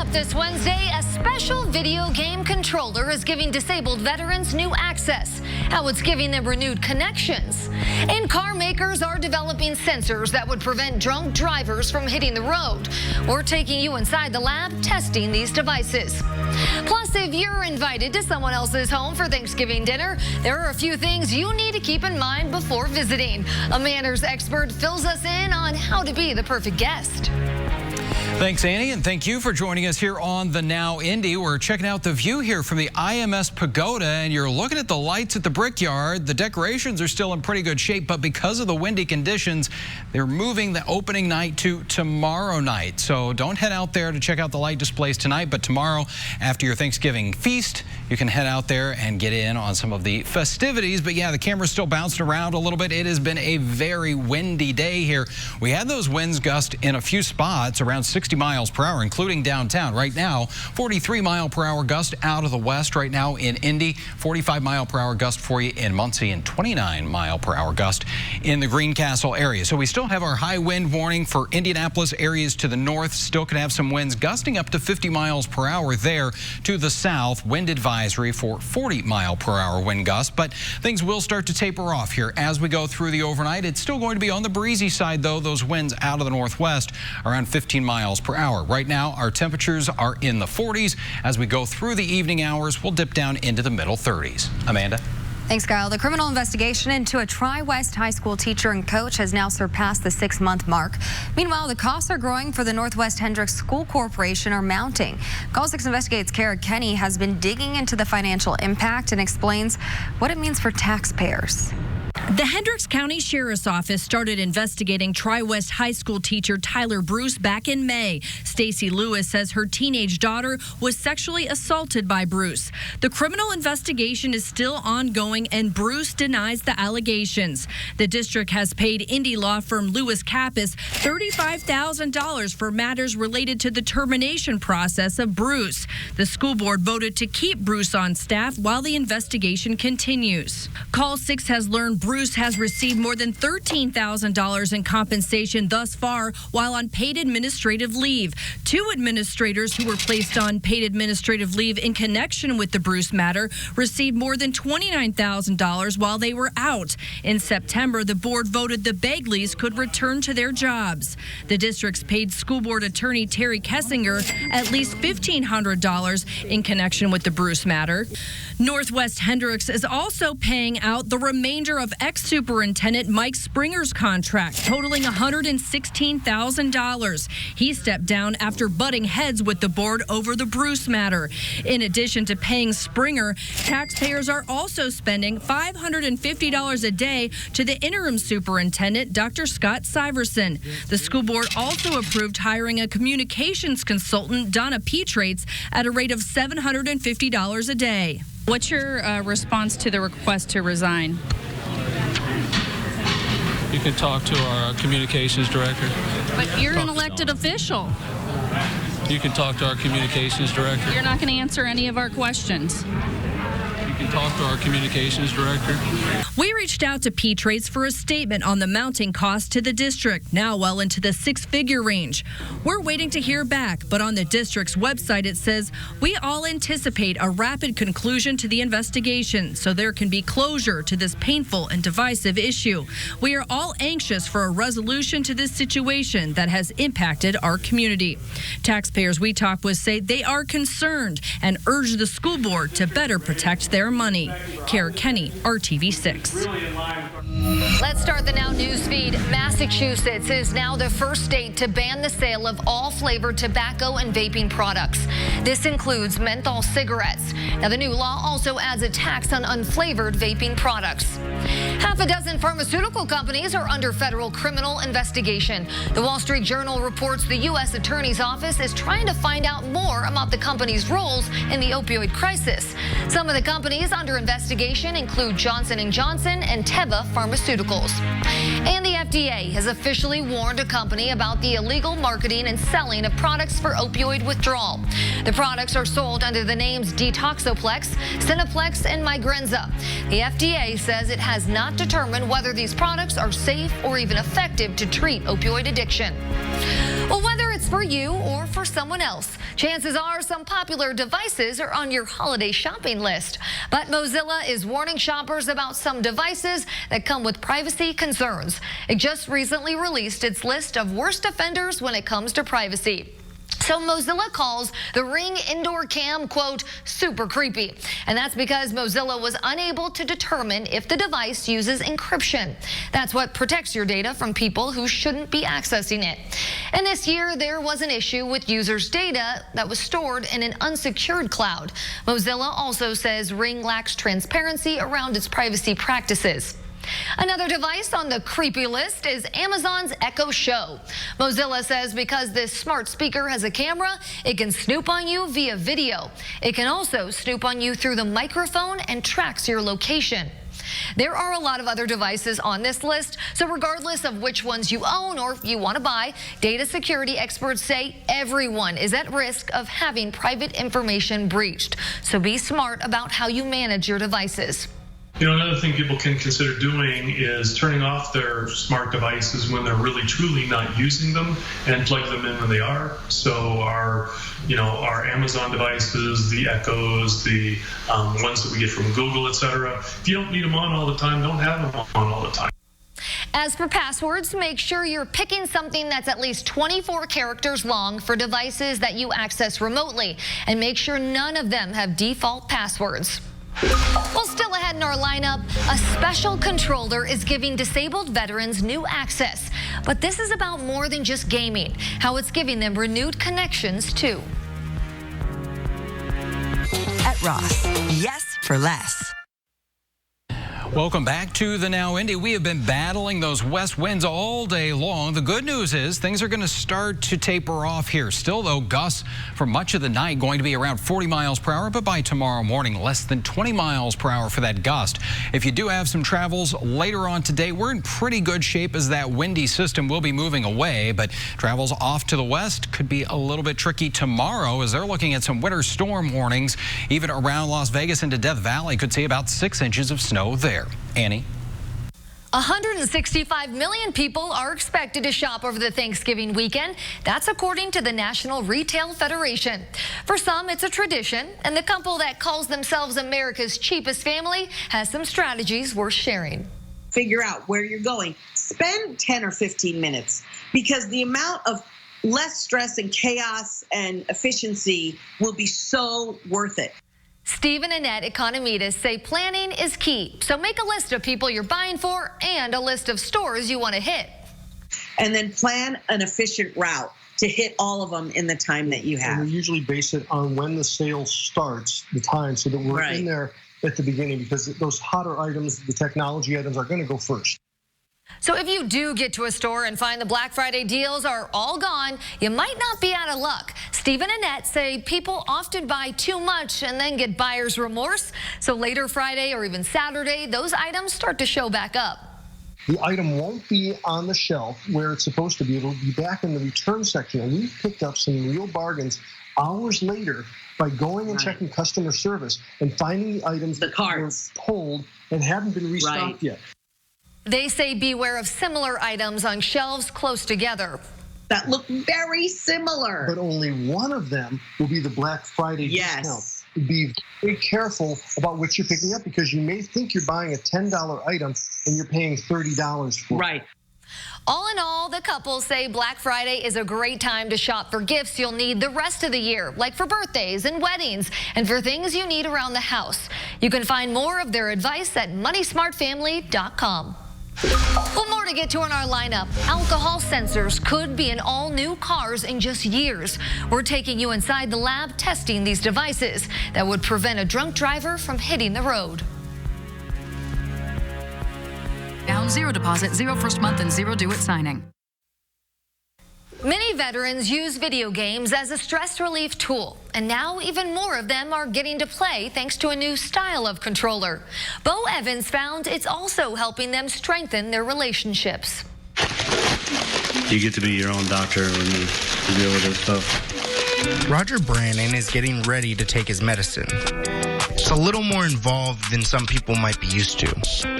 up this Wednesday, a special video game controller is giving disabled veterans new access. How it's giving them renewed connections. And car makers are developing sensors that would prevent drunk drivers from hitting the road. We're taking you inside the lab, testing these devices. Plus, if you're invited to someone else's home for Thanksgiving dinner, there are a few things you need to keep in mind before visiting. A manners expert fills us in on how to be the perfect guest. Thanks, Annie, and thank you for joining us here on the Now Indy. We're checking out the view here from the IMS Pagoda, and you're looking at the lights at the Brickyard. The decorations are still in pretty good shape, but because of the windy conditions, they're moving the opening night to tomorrow night. So don't head out there to check out the light displays tonight, but tomorrow, after your Thanksgiving feast, you can head out there and get in on some of the festivities. But yeah, the camera's still bouncing around a little bit. It has been a very windy day here. We had those winds gust in a few spots around 60 miles per hour, including downtown. Right now, 43 mile per hour gust out of the west right now in Indy, 45 mile per hour gust for you in Muncie, and 29 mile per hour gust in the Greencastle area. So we still have our high wind warning for Indianapolis areas to the north. Still could have some winds gusting up to 50 miles per hour there to the south. Wind advisory for 40 mile per hour wind gusts, but things will start to taper off here as we go through the overnight. It's still going to be on the breezy side, though. Those winds out of the northwest around 15 miles per hour. Right now, our temperatures are in the 40s. As we go through the evening hours, we'll dip down into the middle 30s. Amanda? Thanks, Kyle. The criminal investigation into a Tri-West high school teacher and coach has now surpassed the 6-month mark. Meanwhile, the costs are growing for the Northwest Hendricks School Corporation are mounting. Call 6 Investigates' Kara Kenny has been digging into the financial impact and explains what it means for taxpayers. The Hendricks County Sheriff's Office started investigating Tri-West high school teacher Tyler Bruce back in May. Stacy Lewis says her teenage daughter was sexually assaulted by Bruce. The criminal investigation is still ongoing, and Bruce denies the allegations. The district has paid Indy law firm Lewis Kappas $35,000 for matters related to the termination process of Bruce. The school board voted to keep Bruce on staff while the investigation continues. Call 6 has learned Bruce has received more than $13,000 in compensation thus far while on paid administrative leave. 2 administrators who were placed on paid administrative leave in connection with the Bruce matter received more than $29,000 while they were out. In September, the board voted the Begleys could return to their jobs. The district's paid school board attorney Terry Kessinger at least $1,500 in connection with the Bruce matter. Northwest Hendricks is also paying out the remainder of ex-superintendent Mike Springer's contract, totaling $116,000. He stepped down after butting heads with the board over the Bruce matter. In addition to paying Springer, taxpayers are also spending $550 a day to the interim superintendent, Dr. Scott Syverson. The school board also approved hiring a communications consultant, Donna Petrates, at a rate of $750 a day. What's your response to the request to resign? You can talk to our communications director. But you're an elected official. You can talk to our communications director. You're not going to answer any of our questions. You can talk to our communications director. We reached out to Petrates for a statement on the mounting cost to the district, now well into the 6-figure range. We're waiting to hear back, but on the district's website it says, "We all anticipate a rapid conclusion to the investigation so there can be closure to this painful and divisive issue. We are all anxious for a resolution to this situation that has impacted our community." Taxpayers we talked with say they are concerned and urge the school board to better protect their money. Kara Kenny, RTV6. Let's start the Now News feed. Massachusetts is now the first state to ban the sale of all flavored tobacco and vaping products. This includes menthol cigarettes. Now, the new law also adds a tax on unflavored vaping products. Half a dozen pharmaceutical companies are under federal criminal investigation. The Wall Street Journal reports the U.S. Attorney's Office is trying to find out more about the company's roles in the opioid crisis. Some of the companies under investigation include Johnson & Johnson and Teva Pharmaceuticals. And the FDA has officially warned a company about the illegal marketing and selling of products for opioid withdrawal. The products are sold under the names Detoxoplex, Cineplex, and Migrenza. The FDA says it has not determined whether these products are safe or even effective to treat opioid addiction. Well, whether it's for you or for someone else, Chances are some popular devices are on your holiday shopping list. But Mozilla is warning shoppers about some devices that come with privacy concerns. It just recently released its list of worst offenders when it comes to privacy. So Mozilla calls the Ring indoor cam, quote, super creepy. And that's because Mozilla was unable to determine if the device uses encryption. That's what protects your data from people who shouldn't be accessing it. And this year, there was an issue with users' data that was stored in an unsecured cloud. Mozilla also says Ring lacks transparency around its privacy practices. Another device on the creepy list is Amazon's Echo Show. Mozilla says because this smart speaker has a camera, it can snoop on you via video. It can also snoop on you through the microphone and tracks your location. There are a lot of other devices on this list, so regardless of which ones you own or you want to buy, data security experts say everyone is at risk of having private information breached. So be smart about how you manage your devices. You know, another thing people can consider doing is turning off their smart devices when they're really truly not using them and plug them in when they are. So our Amazon devices, the Echoes, the ones that we get from Google, etc. If you don't need them on all the time, don't have them on all the time. As for passwords, make sure you're picking something that's at least 24 characters long for devices that you access remotely, and make sure none of them have default passwords. Well, still ahead in our lineup, a special controller is giving disabled veterans new access. But this is about more than just gaming, how it's giving them renewed connections, too. At Ross, yes for less. Welcome back to the Now Indy. We have been battling those west winds all day long. The good news is things are going to start to taper off here. Still, though, gusts for much of the night going to be around 40 miles per hour, but by tomorrow morning, less than 20 miles per hour for that gust. If you do have some travels later on today, we're in pretty good shape as that windy system will be moving away, but travels off to the west could be a little bit tricky tomorrow as they're looking at some winter storm warnings. Even around Las Vegas into Death Valley could see about 6 inches of snow there. Annie? 165 million people are expected to shop over the Thanksgiving weekend. That's according to the National Retail Federation. For some, it's a tradition, and the couple that calls themselves America's cheapest family has some strategies worth sharing. Figure out where you're going. Spend 10 or 15 minutes, because the amount of less stress and chaos and efficiency will be so worth it. Steve and Annette Economides say planning is key. So make a list of people you're buying for and a list of stores you want to hit. And then plan an efficient route to hit all of them in the time that you have. And we usually base it on when the sale starts, the time, so that we're in there at the beginning, because those hotter items, the technology items, are going to go first. So if you do get to a store and find the Black Friday deals are all gone, you might not be out of luck. Steve and Annette say people often buy too much and then get buyer's remorse. So later Friday or even Saturday, those items start to show back up. The item won't be on the shelf where it's supposed to be. It'll be back in the return section. And we've picked up some real bargains hours later by going and checking customer service and finding the items that were pulled and haven't been restocked yet. They say beware of similar items on shelves close together. That look very similar. But only one of them will be the Black Friday discount. Be very careful about what you're picking up, because you may think you're buying a $10 item and you're paying $30 for it. All in all, the couple say Black Friday is a great time to shop for gifts you'll need the rest of the year, like for birthdays and weddings, and for things you need around the house. You can find more of their advice at moneysmartfamily.com. Well, more to get to in our lineup. Alcohol sensors could be in all new cars in just years. We're taking you inside the lab testing these devices that would prevent a drunk driver from hitting the road. Down, 0 deposit, 0 first month, and 0 due at signing. Many veterans use video games as a stress relief tool, and now even more of them are getting to play thanks to a new style of controller. Bo Evans found it's also helping them strengthen their relationships. You get to be your own doctor when you deal with this stuff. Roger Brannon is getting ready to take his medicine. It's a little more involved than some people might be used to.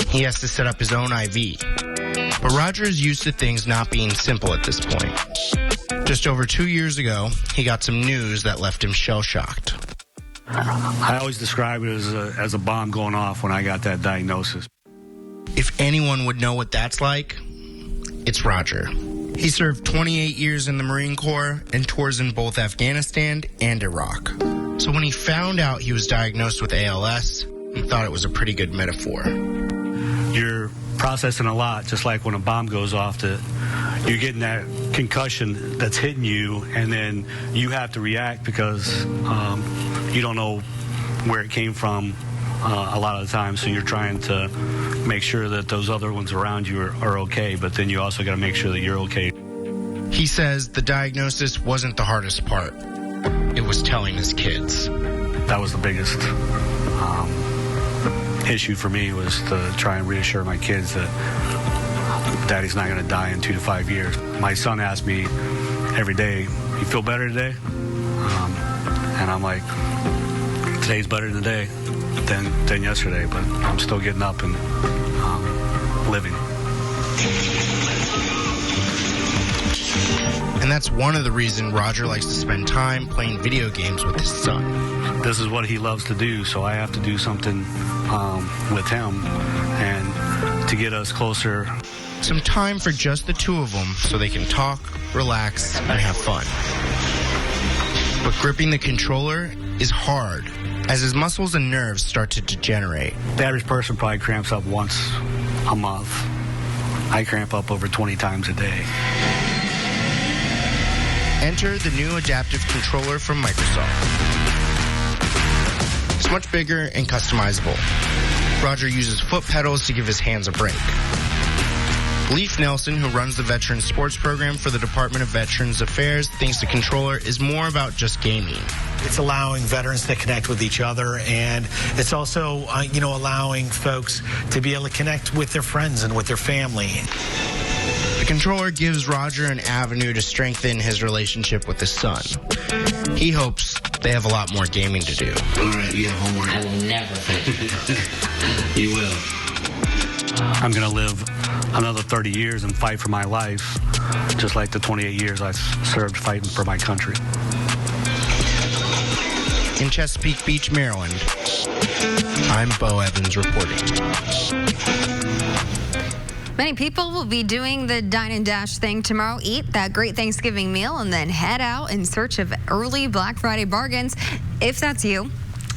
He has to set up his own IV. But Roger is used to things not being simple at this point. Just over 2 years ago, he got some news that left him shell-shocked. I always describe it as a bomb going off when I got that diagnosis. If anyone would know what that's like, it's Roger. He served 28 years in the Marine Corps and tours in both Afghanistan and Iraq. So when he found out he was diagnosed with ALS, he thought it was a pretty good metaphor. You're processing a lot, just like when a bomb goes off. You're getting that concussion that's hitting you, and then you have to react because you don't know where it came from a lot of the time, so you're trying to make sure that those other ones around you are okay, but then you also got to make sure that you're okay. He says the diagnosis wasn't the hardest part. It was telling his kids. That was the biggest issue for me, was to try and reassure my kids that Daddy's not going to die in 2 to 5 years. My son asked me every day, "You feel better today?" And I'm like, "Today's better today than yesterday, but I'm still getting up and living." And that's one of the reasons Roger likes to spend time playing video games with his son. This is what he loves to do, so I have to do something with him and to get us closer. Some time for just the two of them so they can talk, relax, and have fun. But gripping the controller is hard as his muscles and nerves start to degenerate. The average person probably cramps up once a month. I cramp up over 20 times a day. Enter the new adaptive controller from Microsoft. It's much bigger and customizable. Roger uses foot pedals to give his hands a break. Leif Nelson, who runs the Veterans Sports Program for the Department of Veterans Affairs, thinks the controller is more about just gaming. It's allowing veterans to connect with each other, and it's also, allowing folks to be able to connect with their friends and with their family. The controller gives Roger an avenue to strengthen his relationship with his son. He hopes they have a lot more gaming to do. All right, you have homework. I will never think. You will. I'm going to live another 30 years and fight for my life, just like the 28 years I've served fighting for my country. In Chesapeake Beach, Maryland, I'm Bo Evans reporting. Many people will be doing the Dine and Dash thing tomorrow. Eat that great Thanksgiving meal and then head out in search of early Black Friday bargains. If that's you,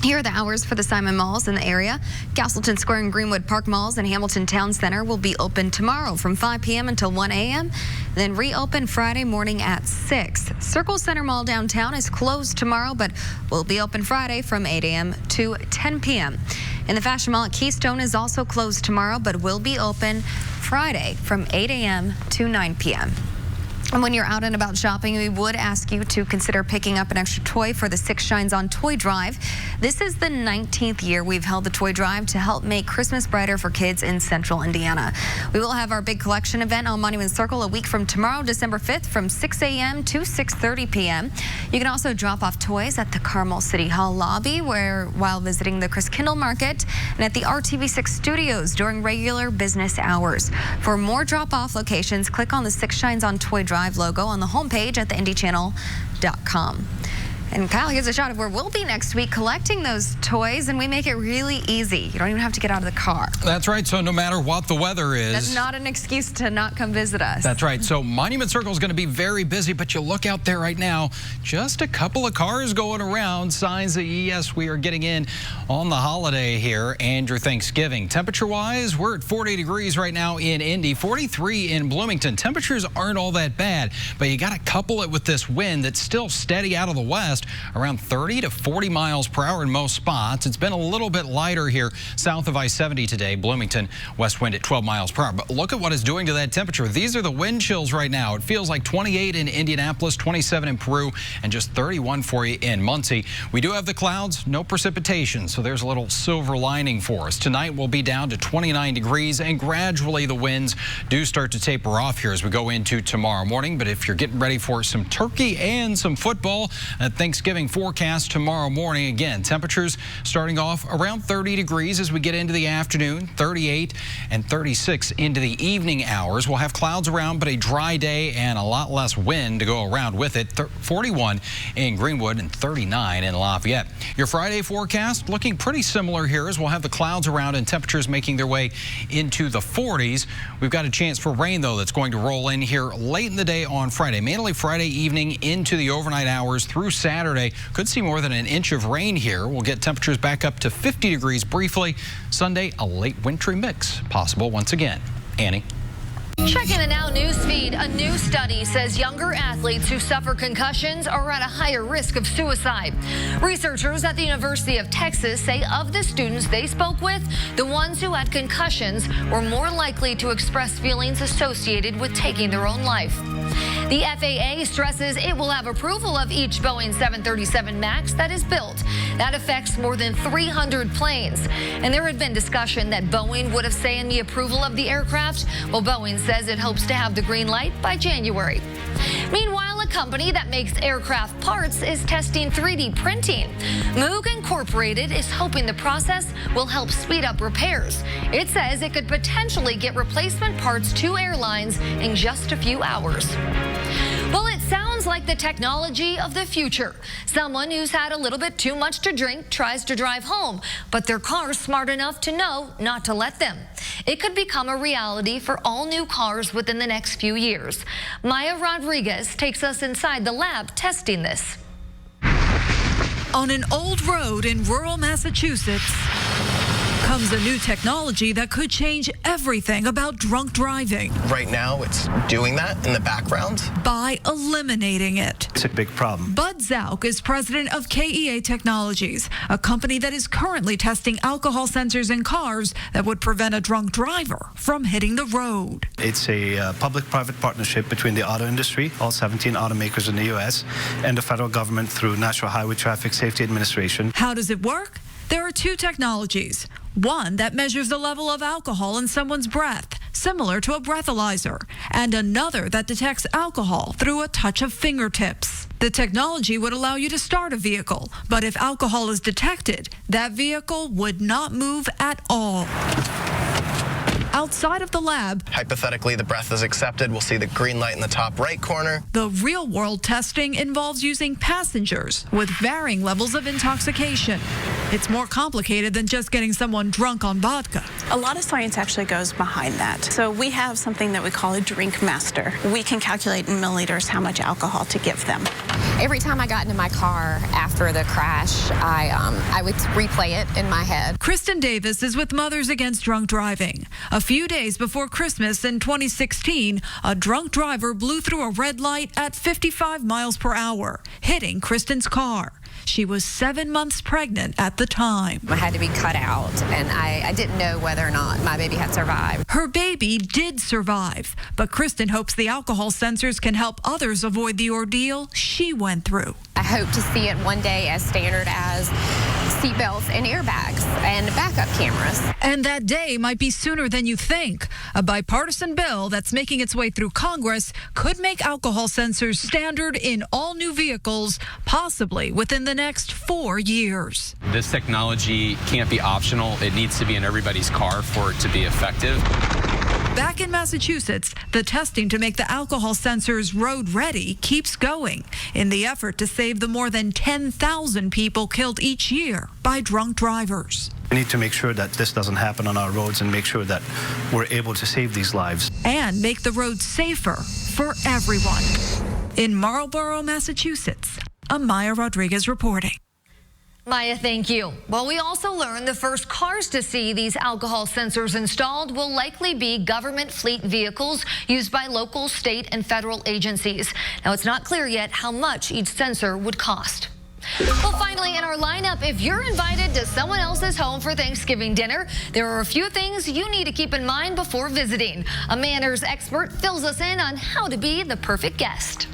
here are the hours for the Simon Malls in the area. Castleton Square and Greenwood Park Malls and Hamilton Town Center will be open tomorrow from 5 p.m. until 1 a.m., then reopen Friday morning at 6. Circle Center Mall downtown is closed tomorrow, but will be open Friday from 8 a.m. to 10 p.m. And the Fashion Mall at Keystone is also closed tomorrow, but will be open Friday from 8 a.m. to 9 p.m. And when you're out and about shopping, we would ask you to consider picking up an extra toy for the Six Shines on Toy Drive. This is the 19th year we've held the toy drive to help make Christmas brighter for kids in central Indiana. We will have our big collection event on Monument Circle a week from tomorrow, December 5th, from 6 a.m. to 6:30 p.m. You can also drop off toys at the Carmel City Hall lobby while visiting the Chris Kindle Market and at the RTV6 studios during regular business hours. For more drop-off locations, click on the Six Shines on Toy Drive logo on the homepage at theindychannel.com. And Kyle, here's a shot of where we'll be next week collecting those toys, and we make it really easy. You don't even have to get out of the car. That's right. So no matter what the weather is. That's not an excuse to not come visit us. That's right. So Monument Circle is going to be very busy, but you look out there right now, just a couple of cars going around. Signs that, yes, we are getting in on the holiday here and your Thanksgiving. Temperature-wise, we're at 40 degrees right now in Indy, 43 in Bloomington. Temperatures aren't all that bad, but you got to couple it with this wind that's still steady out of the west, around 30 to 40 miles per hour in most spots. It's been a little bit lighter here south of I-70 today. Bloomington, west wind at 12 miles per hour. But look at what it's doing to that temperature. These are the wind chills right now. It feels like 28 in Indianapolis, 27 in Peru, and just 31 for you in Muncie. We do have the clouds, no precipitation, so there's a little silver lining for us. Tonight we'll be down to 29 degrees, and gradually the winds do start to taper off here as we go into tomorrow morning. But if you're getting ready for some turkey and some football, Thanksgiving forecast tomorrow morning. Again, temperatures starting off around 30 degrees as we get into the afternoon, 38 and 36 into the evening hours. We'll have clouds around, but a dry day and a lot less wind to go around with it. 41 in Greenwood and 39 in Lafayette. Your Friday forecast looking pretty similar here as we'll have the clouds around and temperatures making their way into the 40s. We've got a chance for rain, though, that's going to roll in here late in the day on Friday, mainly Friday evening into the overnight hours through Saturday. Could see more than an inch of rain here. We'll get temperatures back up to 50 degrees briefly. Sunday, a late wintry mix possible once again. Annie. Checking the Now news feed, a new study says younger athletes who suffer concussions are at a higher risk of suicide. Researchers at the University of Texas say of the students they spoke with, the ones who had concussions were more likely to express feelings associated with taking their own life. The FAA stresses it will have approval of each Boeing 737 MAX that is built. That affects more than 300 planes. And there had been discussion that Boeing would have say in the approval of the aircraft. Well, Boeing says it hopes to have the green light by January. Meanwhile, a company that makes aircraft parts is testing 3D printing. Moog Incorporated is hoping the process will help speed up repairs. It says it could potentially get replacement parts to airlines in just a few hours. Well, it sounds like the technology of the future. Someone who's had a little bit too much to drink tries to drive home, but their car's smart enough to know not to let them. It could become a reality for all new cars within the next few years. Maya Rodriguez takes us inside the lab testing this. On an old road in rural Massachusetts comes a new technology that could change everything about drunk driving. Right now, it's doing that in the background. By eliminating it. It's a big problem. Bud Zauk is president of KEA Technologies, a company that is currently testing alcohol sensors in cars that would prevent a drunk driver from hitting the road. It's a public-private partnership between the auto industry, all 17 automakers in the U.S., and the federal government through National Highway Traffic Safety Administration. How does it work? There are two technologies. One that measures the level of alcohol in someone's breath, similar to a breathalyzer, and another that detects alcohol through a touch of fingertips. The technology would allow you to start a vehicle, but if alcohol is detected, that vehicle would not move at all. Outside of the lab, Hypothetically, the breath is accepted. We'll see the green light in the top right corner. The real-world testing involves using passengers with varying levels of intoxication. It's more complicated than just getting someone drunk on vodka. A lot of science actually goes behind that. So we have something that we call a drink master. We can calculate in milliliters how much alcohol to give them. Every time I got into my car after the crash, I would replay it in my head. Kristen Davis is with Mothers Against Drunk Driving. A few days before Christmas in 2016, a drunk driver blew through a red light at 55 miles per hour, hitting Kristen's car. She was 7 months pregnant at the time. I had to be cut out, and I didn't know whether or not my baby had survived. Her baby did survive, but Kristen hopes the alcohol sensors can help others avoid the ordeal she went through. I hope to see it one day as standard as seatbelts and airbags and backup cameras. And that day might be sooner than you think. A bipartisan bill that's making its way through Congress could make alcohol sensors standard in all new vehicles, possibly within the next 4 years. This technology can't be optional. It needs to be in everybody's car for it to be effective. Back in Massachusetts, the testing to make the alcohol sensors road ready keeps going in the effort to save the more than 10,000 people killed each year by drunk drivers. We need to make sure that this doesn't happen on our roads and make sure that we're able to save these lives. And make the roads safer for everyone. In Marlborough, Massachusetts, I'm Maya Rodriguez reporting. Maya, thank you. Well, we also learned the first cars to see these alcohol sensors installed will likely be government fleet vehicles used by local, state, and federal agencies. Now, it's not clear yet how much each sensor would cost. Well, finally, in our lineup, if you're invited to someone else's home for Thanksgiving dinner, there are a few things you need to keep in mind before visiting. A manners expert fills us in on how to be the perfect guest.